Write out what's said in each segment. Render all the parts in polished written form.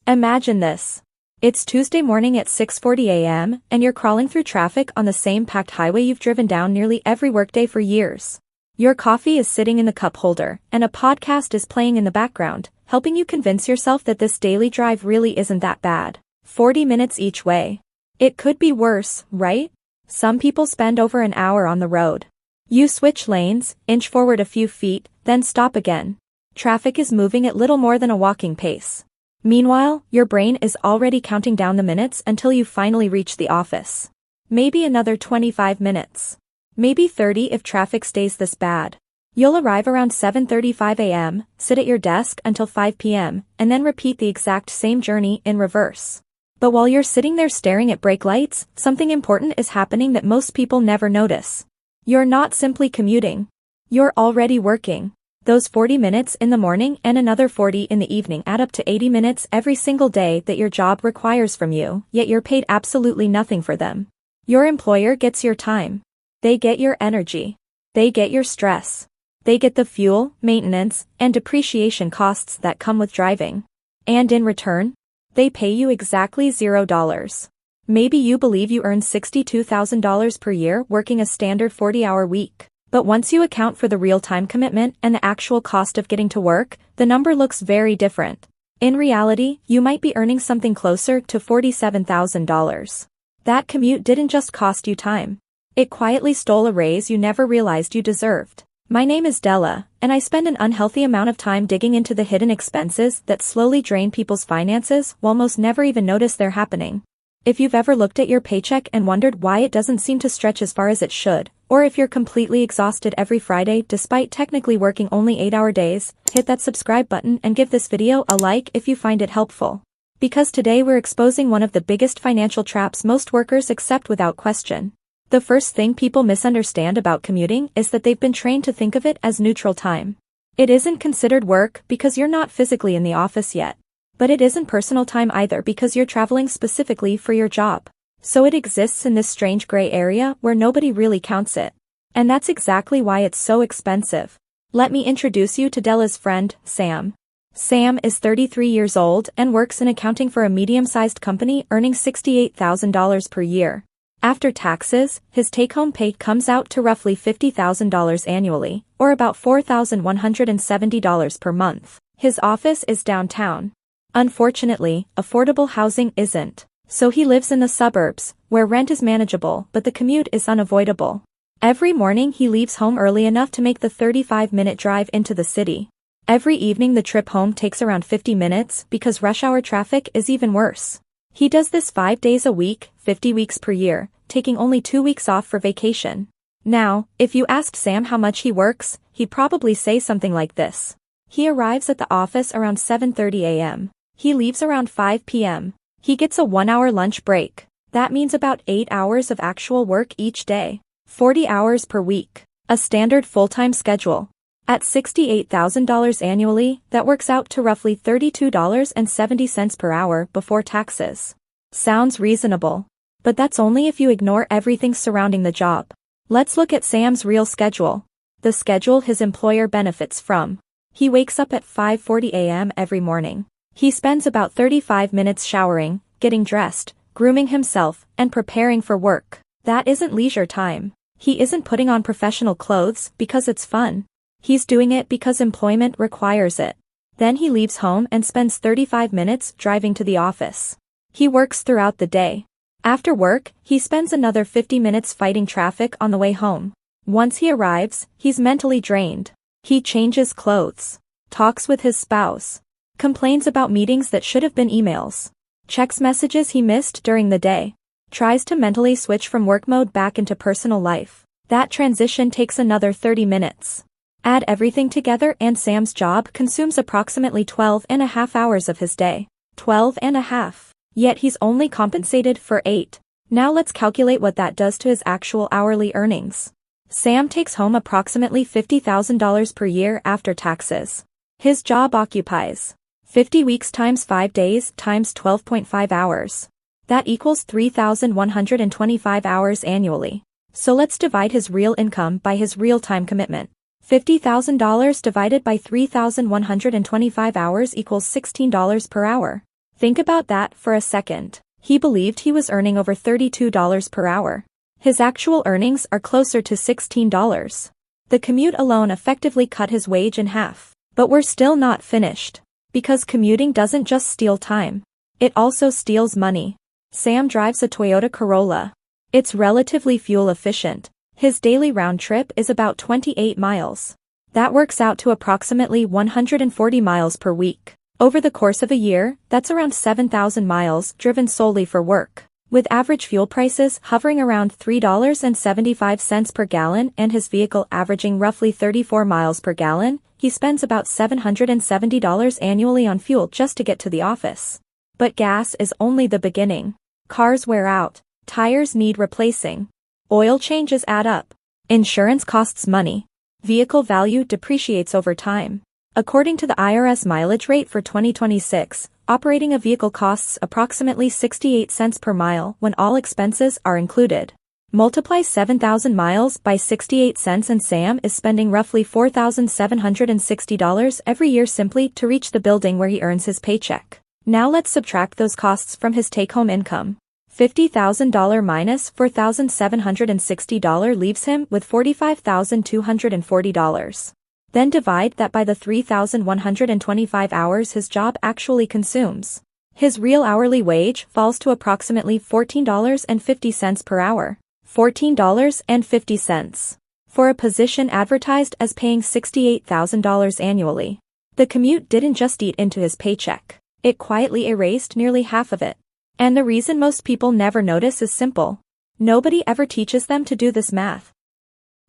Imagine this. It's Tuesday morning at 6:40 a.m., and you're crawling through traffic on the same packed highway you've driven down nearly every workday for years. Your coffee is sitting in the cup holder, and a podcast is playing in the background, helping you convince yourself that this daily drive really isn't that bad. 40 minutes each way. It could be worse, right? Some people spend over an hour on the road. You switch lanes, inch forward a few feet, then stop again. Traffic is moving at little more than a walking pace. Meanwhile, your brain is already counting down the minutes until you finally reach the office. Maybe another 25 minutes. Maybe 30 if traffic stays this bad. You'll arrive around 7:35 a.m., sit at your desk until 5 p.m., and then repeat the exact same journey in reverse. But while you're sitting there staring at brake lights, something important is happening that most people never notice. You're not simply commuting. You're already working. Those 40 minutes in the morning and another 40 in the evening add up to 80 minutes every single day that your job requires from you, yet you're paid absolutely nothing for them. Your employer gets your time. They get your energy. They get your stress. They get the fuel, maintenance, and depreciation costs that come with driving. And in return, they pay you exactly $0. Maybe you believe you earn $62,000 per year working a standard 40-hour week. But once you account for the real-time commitment and the actual cost of getting to work, the number looks very different. In reality, you might be earning something closer to $47,000. That commute didn't just cost you time. It quietly stole a raise you never realized you deserved. My name is Della, and I spend an unhealthy amount of time digging into the hidden expenses that slowly drain people's finances while most never even notice they're happening. If you've ever looked at your paycheck and wondered why it doesn't seem to stretch as far as it should, or if you're completely exhausted every Friday despite technically working only 8-hour days, hit that subscribe button and give this video a like if you find it helpful. Because today we're exposing one of the biggest financial traps most workers accept without question. The first thing people misunderstand about commuting is that they've been trained to think of it as neutral time. It isn't considered work because you're not physically in the office yet. But it isn't personal time either because you're traveling specifically for your job. So it exists in this strange gray area where nobody really counts it. And that's exactly why it's so expensive. Let me introduce you to Della's friend, Sam. Sam is 33 years old and works in accounting for a medium-sized company earning $68,000 per year. After taxes, his take-home pay comes out to roughly $50,000 annually, or about $4,170 per month. His office is downtown. Unfortunately, affordable housing isn't. So he lives in the suburbs, where rent is manageable but the commute is unavoidable. Every morning he leaves home early enough to make the 35-minute drive into the city. Every evening the trip home takes around 50 minutes because rush hour traffic is even worse. He does this 5 days a week, 50 weeks per year, taking only 2 weeks off for vacation. Now, if you asked Sam how much he works, he'd probably say something like this. He arrives at the office around 7:30 a.m. He leaves around 5 p.m. He gets a 1-hour lunch break. That means about 8 hours of actual work each day. 40 hours per week. A standard full-time schedule. At $68,000 annually, that works out to roughly $32.70 per hour before taxes. Sounds reasonable. But that's only if you ignore everything surrounding the job. Let's look at Sam's real schedule. The schedule his employer benefits from. He wakes up at 5:40 a.m. every morning. He spends about 35 minutes showering, getting dressed, grooming himself, and preparing for work. That isn't leisure time. He isn't putting on professional clothes because it's fun. He's doing it because employment requires it. Then he leaves home and spends 35 minutes driving to the office. He works throughout the day. After work, he spends another 50 minutes fighting traffic on the way home. Once he arrives, he's mentally drained. He changes clothes, talks with his spouse, complains about meetings that should have been emails, checks messages he missed during the day, tries to mentally switch from work mode back into personal life. That transition takes another 30 minutes. Add everything together and Sam's job consumes approximately 12.5 hours of his day. 12.5. Yet he's only compensated for 8. Now let's calculate what that does to his actual hourly earnings. Sam takes home approximately $50,000 per year after taxes. His job occupies 50 weeks times 5 days times 12.5 hours. That equals 3,125 hours annually. So let's divide his real income by his real-time commitment. $50,000 divided by 3,125 hours equals $16 per hour. Think about that for a second. He believed he was earning over $32 per hour. His actual earnings are closer to $16. The commute alone effectively cut his wage in half. But we're still not finished. Because commuting doesn't just steal time. It also steals money. Sam drives a Toyota Corolla. It's relatively fuel efficient. His daily round trip is about 28 miles. That works out to approximately 140 miles per week. Over the course of a year, that's around 7,000 miles driven solely for work. With average fuel prices hovering around $3.75 per gallon and his vehicle averaging roughly 34 miles per gallon, he spends about $770 annually on fuel just to get to the office. But gas is only the beginning. Cars wear out. Tires need replacing. Oil changes add up. Insurance costs money. Vehicle value depreciates over time. According to the IRS mileage rate for 2026, operating a vehicle costs approximately 68 cents per mile when all expenses are included. Multiply 7,000 miles by 68 cents and Sam is spending roughly $4,760 every year simply to reach the building where he earns his paycheck. Now let's subtract those costs from his take-home income. $50,000 minus $4,760 leaves him with $45,240. Then divide that by the 3,125 hours his job actually consumes. His real hourly wage falls to approximately $14.50 per hour. $14.50. For a position advertised as paying $68,000 annually. The commute didn't just eat into his paycheck. It quietly erased nearly half of it. And the reason most people never notice is simple. Nobody ever teaches them to do this math.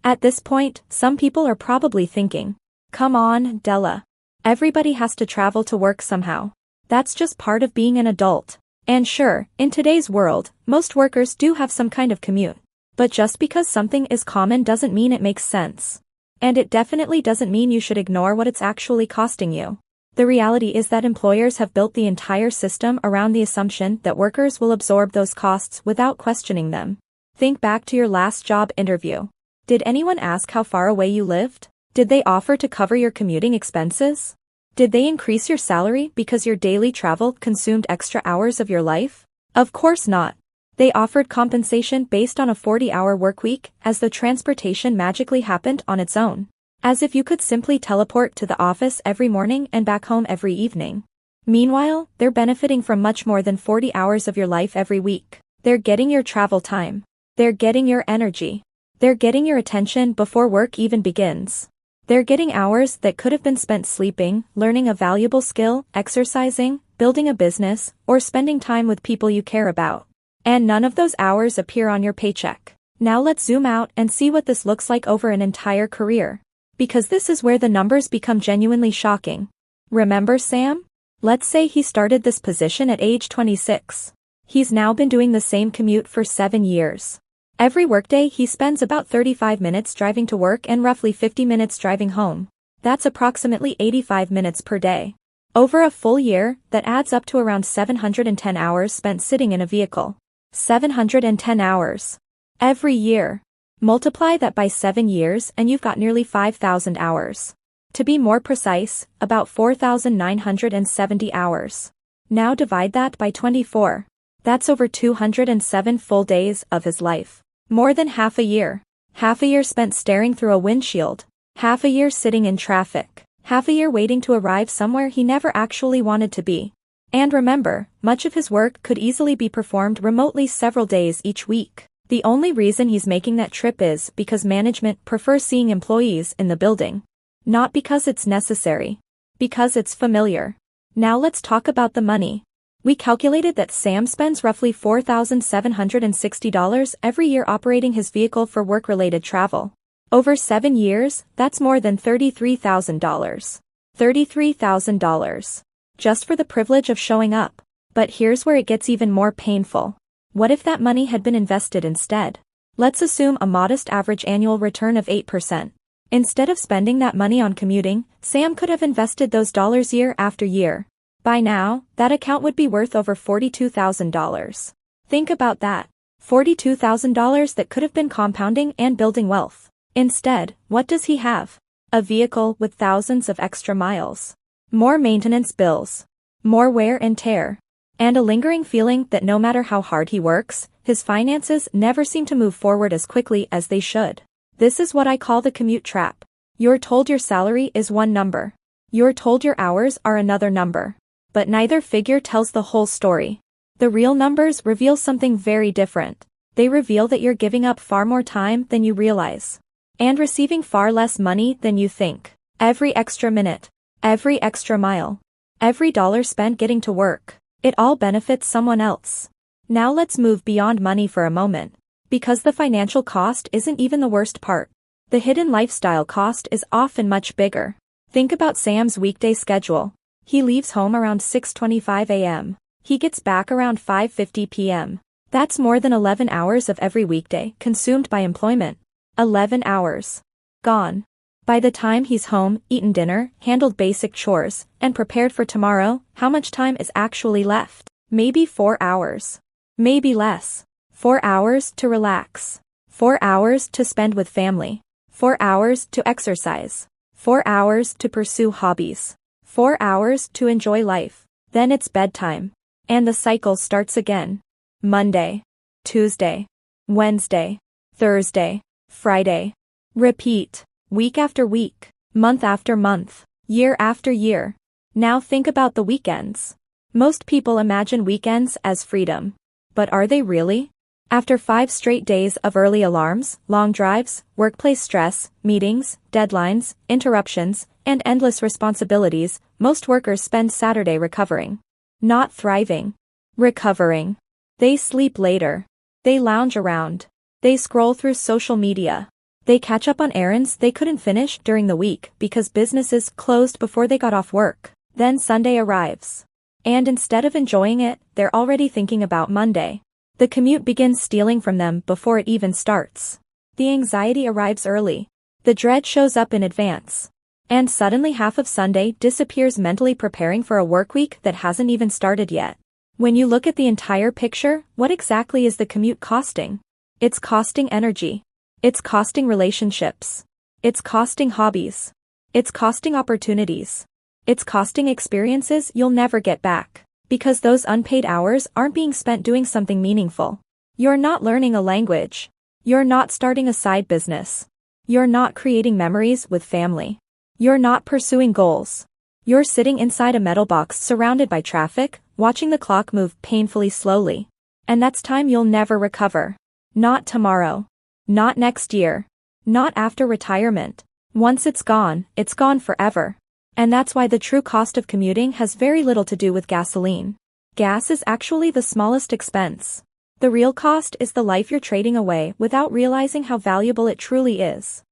At this point, some people are probably thinking, come on, Della. Everybody has to travel to work somehow. That's just part of being an adult. And sure, in today's world, most workers do have some kind of commute. But just because something is common doesn't mean it makes sense. And it definitely doesn't mean you should ignore what it's actually costing you. The reality is that employers have built the entire system around the assumption that workers will absorb those costs without questioning them. Think back to your last job interview. Did anyone ask how far away you lived? Did they offer to cover your commuting expenses? Did they increase your salary because your daily travel consumed extra hours of your life? Of course not. They offered compensation based on a 40-hour workweek, as the transportation magically happened on its own. As if you could simply teleport to the office every morning and back home every evening. Meanwhile, they're benefiting from much more than 40 hours of your life every week. They're getting your travel time. They're getting your energy. They're getting your attention before work even begins. They're getting hours that could have been spent sleeping, learning a valuable skill, exercising, building a business, or spending time with people you care about. And none of those hours appear on your paycheck. Now let's zoom out and see what this looks like over an entire career. Because this is where the numbers become genuinely shocking. Remember Sam? Let's say he started this position at age 26. He's now been doing the same commute for 7 years. Every workday he spends about 35 minutes driving to work and roughly 50 minutes driving home. That's approximately 85 minutes per day. Over a full year, that adds up to around 710 hours spent sitting in a vehicle. 710 hours. Every year. Multiply that by 7 years and you've got nearly 5,000 hours. To be more precise, about 4,970 hours. Now divide that by 24. That's over 207 full days of his life. More than half a year. Half a year spent staring through a windshield. Half a year sitting in traffic. Half a year waiting to arrive somewhere he never actually wanted to be. And remember, much of his work could easily be performed remotely several days each week. The only reason he's making that trip is because management prefers seeing employees in the building. Not because it's necessary. Because it's familiar. Now let's talk about the money. We calculated that Sam spends roughly $4,760 every year operating his vehicle for work-related travel. Over 7 years, that's more than $33,000. $33,000. Just for the privilege of showing up. But here's where it gets even more painful. What if that money had been invested instead? Let's assume a modest average annual return of 8%. Instead of spending that money on commuting, Sam could have invested those dollars year after year. By now, that account would be worth over $42,000. Think about that. $42,000 that could have been compounding and building wealth. Instead, what does he have? A vehicle with thousands of extra miles. More maintenance bills. More wear and tear. and a lingering feeling that no matter how hard he works, his finances never seem to move forward as quickly as they should. This is what I call the commute trap. You're told your salary is one number. You're told your hours are another number. But neither figure tells the whole story. The real numbers reveal something very different. They reveal that you're giving up far more time than you realize. And receiving far less money than you think. Every extra minute. Every extra mile. Every dollar spent getting to work. It all benefits someone else. Now let's move beyond money for a moment. Because the financial cost isn't even the worst part. The hidden lifestyle cost is often much bigger. Think about Sam's weekday schedule. He leaves home around 6:25 a.m. He gets back around 5:50 p.m. That's more than 11 hours of every weekday consumed by employment. 11 hours. Gone. By the time he's home, eaten dinner, handled basic chores, and prepared for tomorrow, how much time is actually left? Maybe 4 hours. Maybe less. 4 hours to relax. 4 hours to spend with family. 4 hours to exercise. 4 hours to pursue hobbies. 4 hours to enjoy life. Then it's bedtime. And the cycle starts again. Monday. Tuesday. Wednesday. Thursday. Friday. Repeat. Week after week. Month after month. Year after year. Now think about the weekends. Most people imagine weekends as freedom. But are they really? After 5 straight days of early alarms, long drives, workplace stress, meetings, deadlines, interruptions, and endless responsibilities, most workers spend Saturday recovering. Not thriving. Recovering. They sleep later. They lounge around. They scroll through social media. They catch up on errands they couldn't finish during the week because businesses closed before they got off work. Then Sunday arrives. And instead of enjoying it, they're already thinking about Monday. The commute begins stealing from them before it even starts. The anxiety arrives early. The dread shows up in advance. And suddenly half of Sunday disappears mentally preparing for a workweek that hasn't even started yet. When you look at the entire picture, what exactly is the commute costing? It's costing energy. It's costing relationships. It's costing hobbies. It's costing opportunities. It's costing experiences you'll never get back. Because those unpaid hours aren't being spent doing something meaningful. You're not learning a language. You're not starting a side business. You're not creating memories with family. You're not pursuing goals. You're sitting inside a metal box surrounded by traffic, watching the clock move painfully slowly. And that's time you'll never recover. Not tomorrow. Not next year. Not after retirement. Once it's gone forever. And that's why the true cost of commuting has very little to do with gasoline. Gas is actually the smallest expense. The real cost is the life you're trading away without realizing how valuable it truly is.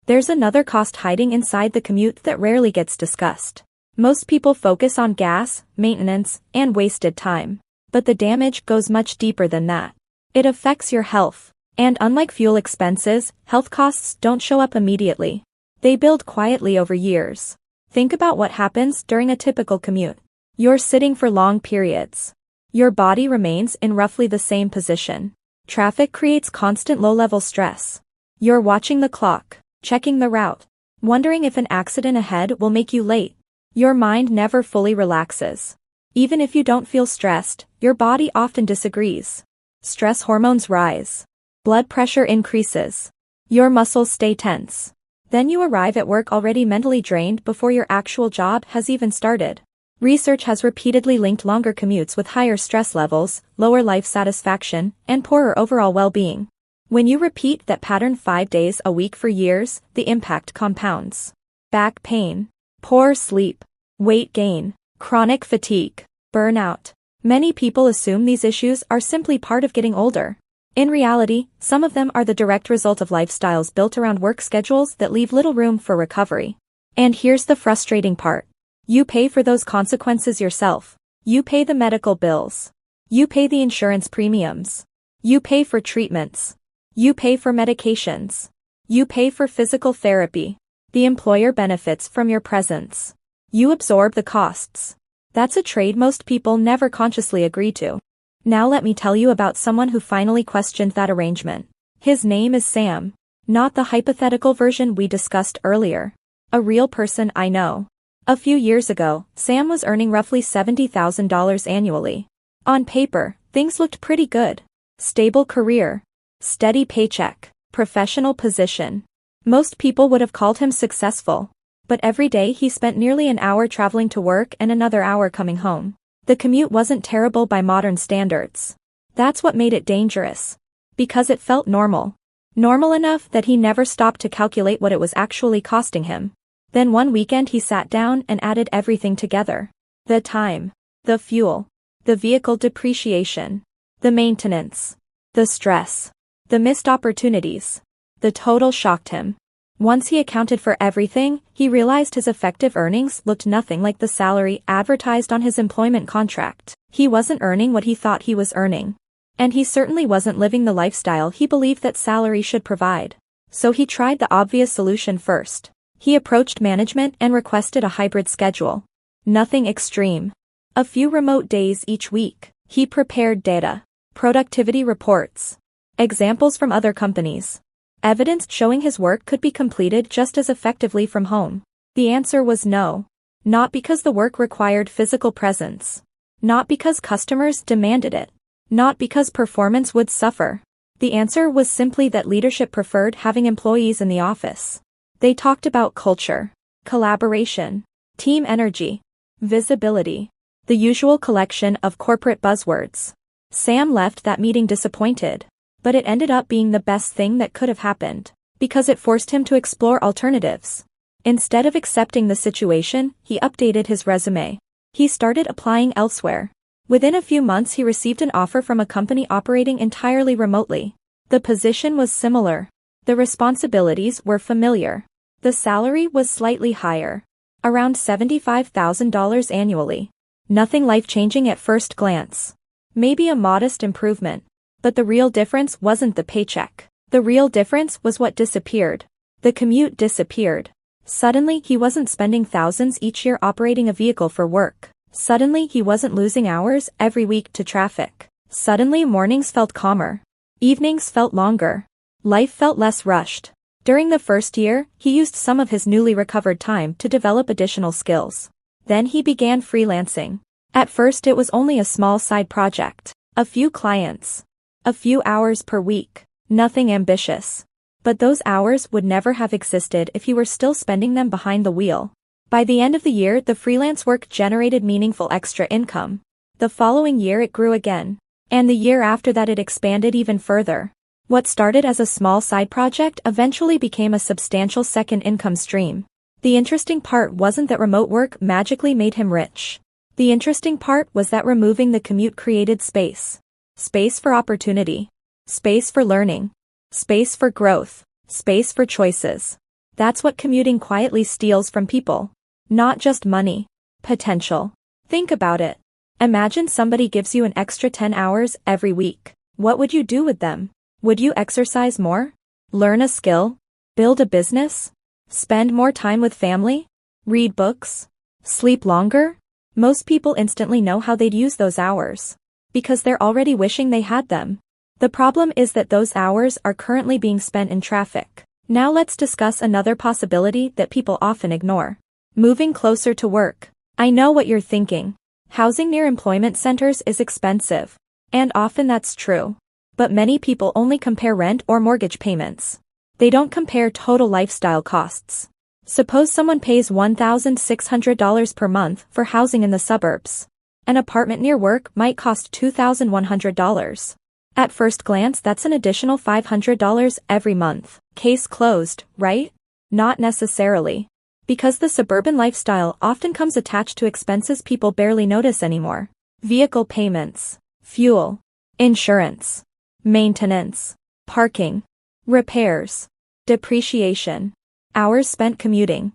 There's another cost hiding inside the commute that rarely gets discussed. Most people focus on gas, maintenance, and wasted time. But the damage goes much deeper than that. It affects your health. And unlike fuel expenses, health costs don't show up immediately. They build quietly over years. Think about what happens during a typical commute. You're sitting for long periods. Your body remains in roughly the same position. Traffic creates constant low-level stress. You're watching the clock, checking the route, wondering if an accident ahead will make you late. Your mind never fully relaxes. Even if you don't feel stressed, your body often disagrees. Stress hormones rise. Blood pressure increases. Your muscles stay tense. Then you arrive at work already mentally drained before your actual job has even started. Research has repeatedly linked longer commutes with higher stress levels, lower life satisfaction, and poorer overall well-being. When you repeat that pattern 5 days a week for years, the impact compounds. Back pain, poor sleep, weight gain, chronic fatigue, burnout. Many people assume these issues are simply part of getting older. In reality, some of them are the direct result of lifestyles built around work schedules that leave little room for recovery. And here's the frustrating part. You pay for those consequences yourself. You pay the medical bills. You pay the insurance premiums. You pay for treatments. You pay for medications. You pay for physical therapy. The employer benefits from your presence. You absorb the costs. That's a trade most people never consciously agree to. Now let me tell you about someone who finally questioned that arrangement. His name is Sam. Not the hypothetical version we discussed earlier. A real person I know. A few years ago, Sam was earning roughly $70,000 annually. On paper, things looked pretty good. Stable career, steady paycheck, professional position. Most people would have called him successful. But every day he spent nearly an hour traveling to work and another hour coming home. The commute wasn't terrible by modern standards. That's what made it dangerous. Because it felt normal. Normal enough that he never stopped to calculate what it was actually costing him. Then one weekend he sat down and added everything together. The time, the fuel, the vehicle depreciation, the maintenance, the stress, the missed opportunities. The total shocked him. Once he accounted for everything, he realized his effective earnings looked nothing like the salary advertised on his employment contract. He wasn't earning what he thought he was earning. And he certainly wasn't living the lifestyle he believed that salary should provide. So he tried the obvious solution first. He approached management and requested a hybrid schedule. Nothing extreme. A few remote days each week. He prepared data, productivity reports, examples from other companies. Evidence showing his work could be completed just as effectively from home. The answer was no. Not because the work required physical presence. Not because customers demanded it. Not because performance would suffer. The answer was simply that leadership preferred having employees in the office. They talked about culture, collaboration, team energy, visibility, the usual collection of corporate buzzwords. Sam left that meeting disappointed. But it ended up being the best thing that could have happened, because it forced him to explore alternatives. Instead of accepting the situation, he updated his resume. He started applying elsewhere. Within a few months he received an offer from a company operating entirely remotely. The position was similar. The responsibilities were familiar. The salary was slightly higher. Around $75,000 annually. Nothing life-changing at first glance. Maybe a modest improvement. But the real difference wasn't the paycheck. The real difference was what disappeared. The commute disappeared. Suddenly he wasn't spending thousands each year operating a vehicle for work. Suddenly he wasn't losing hours every week to traffic. Suddenly mornings felt calmer. Evenings felt longer. Life felt less rushed. During the first year, he used some of his newly recovered time to develop additional skills. Then he began freelancing. At first it was only a small side project. A few clients. A few hours per week. Nothing ambitious. But those hours would never have existed if he were still spending them behind the wheel. By the end of the year, the freelance work generated meaningful extra income. The following year it grew again. And the year after that it expanded even further. What started as a small side project eventually became a substantial second income stream. The interesting part wasn't that remote work magically made him rich. The interesting part was that removing the commute created space. Space for opportunity. Space for learning. Space for growth. Space for choices. That's what commuting quietly steals from people. Not just money. Potential. Think about it. Imagine somebody gives you an extra 10 hours every week. What would you do with them? Would you exercise more? Learn a skill? Build a business? Spend more time with family? Read books? Sleep longer? Most people instantly know how they'd use those hours. Because they're already wishing they had them. The problem is that those hours are currently being spent in traffic. Now let's discuss another possibility that people often ignore. Moving closer to work. I know what you're thinking. Housing near employment centers is expensive. And often that's true. But many people only compare rent or mortgage payments. They don't compare total lifestyle costs. Suppose someone pays $1,600 per month for housing in the suburbs. An apartment near work might cost $2,100. At first glance that's an additional $500 every month. Case closed, right? Not necessarily. Because the suburban lifestyle often comes attached to expenses people barely notice anymore. Vehicle payments, fuel, insurance, maintenance, parking, repairs, depreciation, hours spent commuting.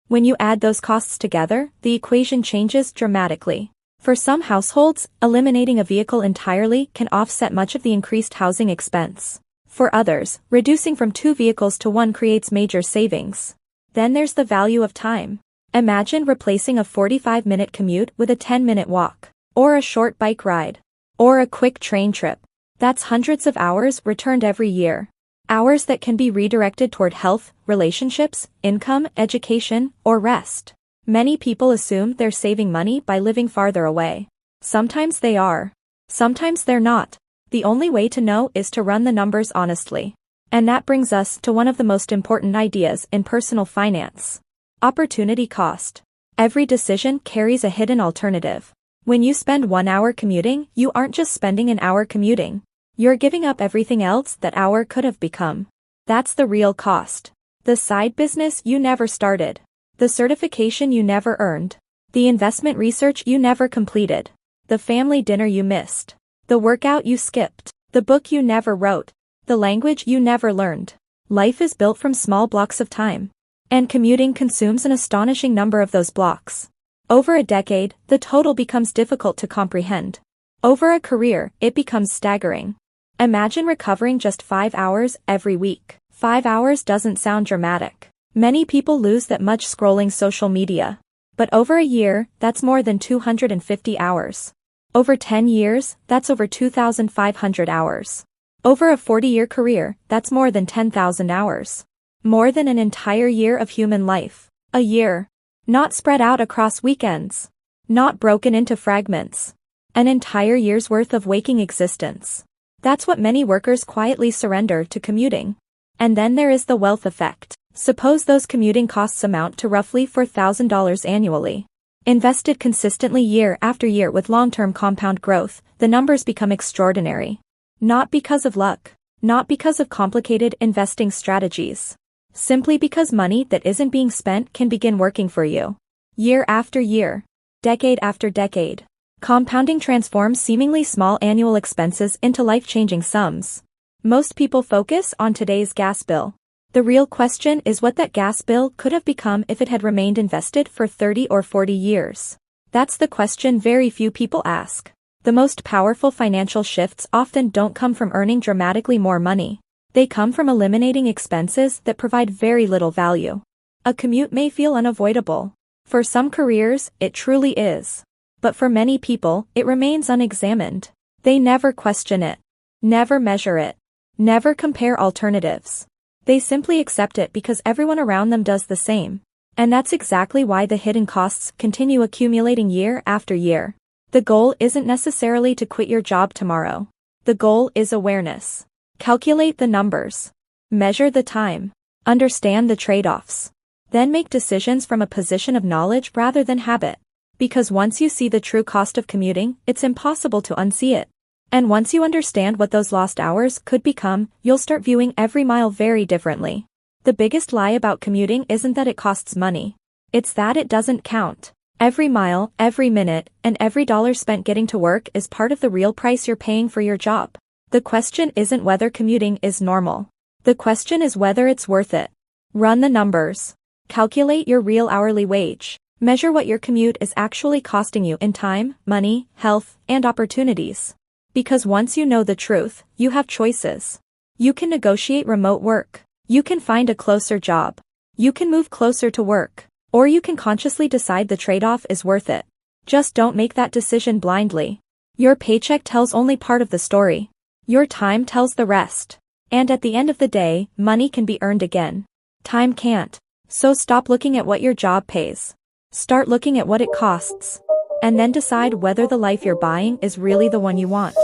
When you add those costs together, the equation changes dramatically. For some households, eliminating a vehicle entirely can offset much of the increased housing expense. For others, reducing from 2 vehicles to 1 creates major savings. Then there's the value of time. Imagine replacing a 45-minute commute with a 10-minute walk, or a short bike ride, or a quick train trip. That's hundreds of hours returned every year. Hours that can be redirected toward health, relationships, income, education, or rest. Many people assume they're saving money by living farther away. Sometimes they are. Sometimes they're not. The only way to know is to run the numbers honestly. And that brings us to one of the most important ideas in personal finance. Opportunity cost. Every decision carries a hidden alternative. When you spend 1 hour commuting, you aren't just spending an hour commuting. You're giving up everything else that hour could have become. That's the real cost. The side business you never started. The certification you never earned. The investment research you never completed. The family dinner you missed. The workout you skipped. The book you never wrote. The language you never learned. Life is built from small blocks of time. And commuting consumes an astonishing number of those blocks. Over a decade, the total becomes difficult to comprehend. Over a career, it becomes staggering. Imagine recovering just 5 hours every week. 5 hours doesn't sound dramatic. Many people lose that much scrolling social media. But over a year, that's more than 250 hours. Over 10 years, that's over 2,500 hours. Over a 40-year career, that's more than 10,000 hours. More than an entire year of human life. A year. Not spread out across weekends. Not broken into fragments. An entire year's worth of waking existence. That's what many workers quietly surrender to commuting. And then there is the wealth effect. Suppose those commuting costs amount to roughly $4,000 annually. Invested consistently year after year with long-term compound growth, the numbers become extraordinary. Not because of luck. Not because of complicated investing strategies. Simply because money that isn't being spent can begin working for you. Year after year. Decade after decade. Compounding transforms seemingly small annual expenses into life-changing sums. Most people focus on today's gas bill. The real question is what that gas bill could have become if it had remained invested for 30 or 40 years. That's the question very few people ask. The most powerful financial shifts often don't come from earning dramatically more money. They come from eliminating expenses that provide very little value. A commute may feel unavoidable. For some careers, it truly is. But for many people, it remains unexamined. They never question it. Never measure it. Never compare alternatives. They simply accept it because everyone around them does the same. And that's exactly why the hidden costs continue accumulating year after year. The goal isn't necessarily to quit your job tomorrow. The goal is awareness. Calculate the numbers. Measure the time. Understand the trade-offs. Then make decisions from a position of knowledge rather than habit. Because once you see the true cost of commuting, it's impossible to unsee it. And once you understand what those lost hours could become, you'll start viewing every mile very differently. The biggest lie about commuting isn't that it costs money. It's that it doesn't count. Every mile, every minute, and every dollar spent getting to work is part of the real price you're paying for your job. The question isn't whether commuting is normal. The question is whether it's worth it. Run the numbers. Calculate your real hourly wage. Measure what your commute is actually costing you in time, money, health, and opportunities. Because once you know the truth, you have choices. You can negotiate remote work. You can find a closer job. You can move closer to work. Or you can consciously decide the trade-off is worth it. Just don't make that decision blindly. Your paycheck tells only part of the story. Your time tells the rest. And at the end of the day, money can be earned again. Time can't. So stop looking at what your job pays. Start looking at what it costs. And then decide whether the life you're buying is really the one you want.